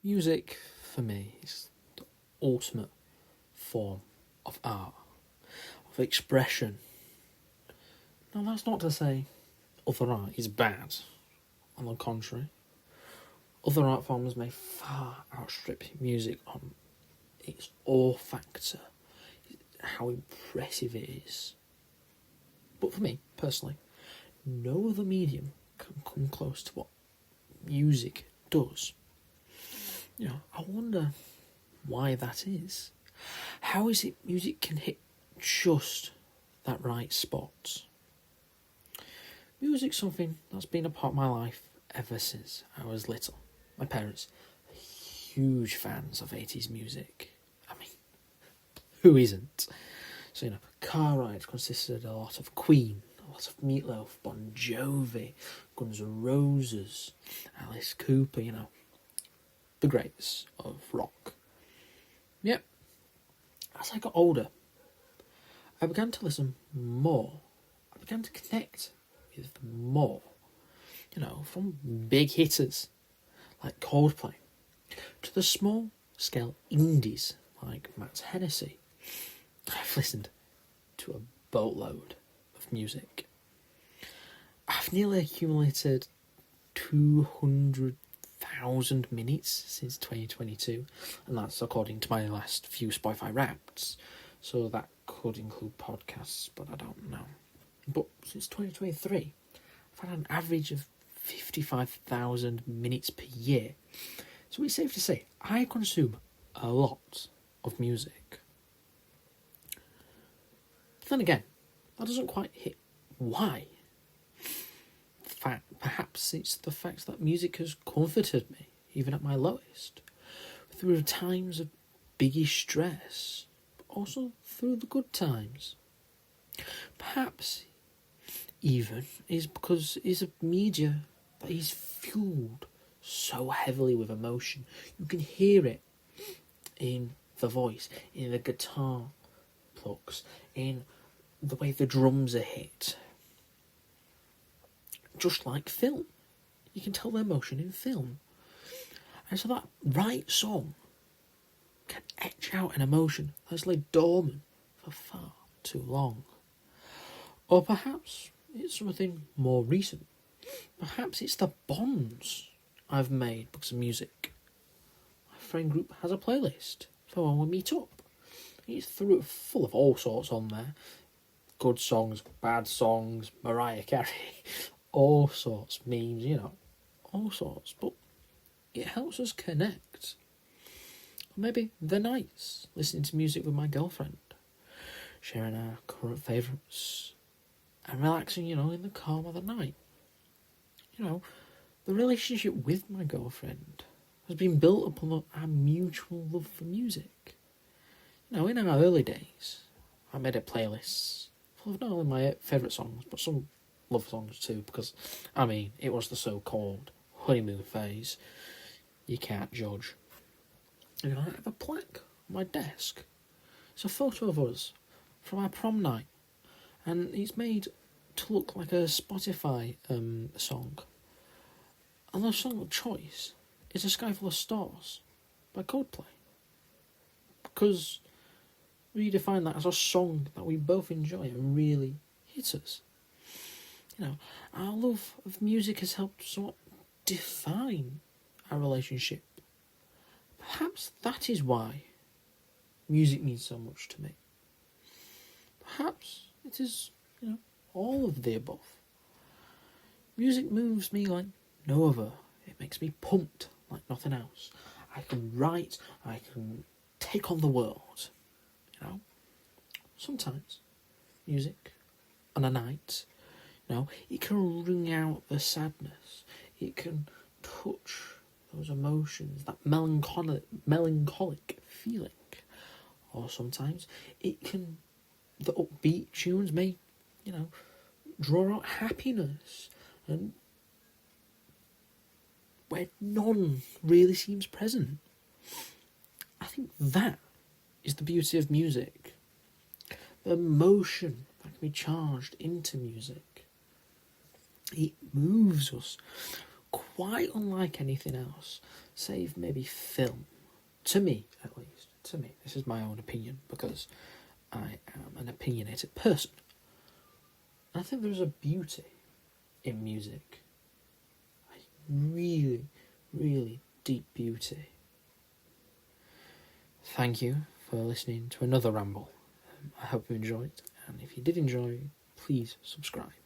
Music, for me, is the ultimate form of art, of expression. Now, that's not to say other art is bad. On the contrary, other art forms may far outstrip music on its awe factor, how impressive it is. But for me, personally, no other medium can come close to what music does. I wonder why that is. How is it music can hit just that right spot? Music's something that's been a part of my life ever since I was little. My parents are huge fans of 80s music. I mean, who isn't? So, car rides consisted a lot of Queen, a lot of Meatloaf, Bon Jovi, Guns N' Roses, Alice Cooper, the greats of rock. Yep. As I got older, I began to listen more. I began to connect with more. From big hitters like Coldplay to the small scale indies like Matt Hennessy. I've listened to a boatload of music. I've nearly accumulated 200,000 minutes since 2022, and that's according to my last few Spotify Wrapped. So that could include podcasts, but I don't know. But since 2023, I've had an average of 55,000 minutes per year. So it's safe to say I consume a lot of music. But then again, that doesn't quite hit why. Perhaps it's the fact that music has comforted me, even at my lowest, through times of biggest stress, but also through the good times. Perhaps even is because it's a media that is fueled so heavily with emotion. You can hear it in the voice, in the guitar plucks, in the way the drums are hit. Just like film. You can tell the emotion in film. And so that right song can etch out an emotion that's laid dormant for far too long. Or perhaps it's something more recent. Perhaps it's the bonds I've made because of music. My friend group has a playlist for when we meet up. It's full of all sorts on there. Good songs, bad songs, Mariah Carey, all sorts, memes, all sorts. But it helps us connect. Or maybe the nights, listening to music with my girlfriend, sharing our current favourites, and relaxing, in the calm of the night. The relationship with my girlfriend has been built upon our mutual love for music. In our early days, I made a playlist full of not only my favourite songs, but some love songs too, because, it was the so-called honeymoon phase. You can't judge. I have a plaque on my desk. It's a photo of us from our prom night, and it's made to look like a Spotify song. And the song of choice is A Sky Full of Stars by Coldplay. Because we define that as a song that we both enjoy and really hits us. Our love of music has helped somewhat define our relationship. Perhaps that is why music means so much to me. Perhaps it is, all of the above. Music moves me like no other. It makes me pumped like nothing else. I can write, I can take on the world. Sometimes music on a night, it can wring out the sadness. It can touch those emotions, that melancholic feeling. Or sometimes the upbeat tunes may, draw out happiness, and where none really seems present. I think that is the beauty of music. The emotion that can be charged into music. It moves us quite unlike anything else. save maybe film. To me, at least. To me. This is my own opinion, because I am an opinionated person. I think there's a beauty in music. A really, really deep beauty. Thank you for listening to another ramble. I hope you enjoyed, and if you did enjoy, please subscribe.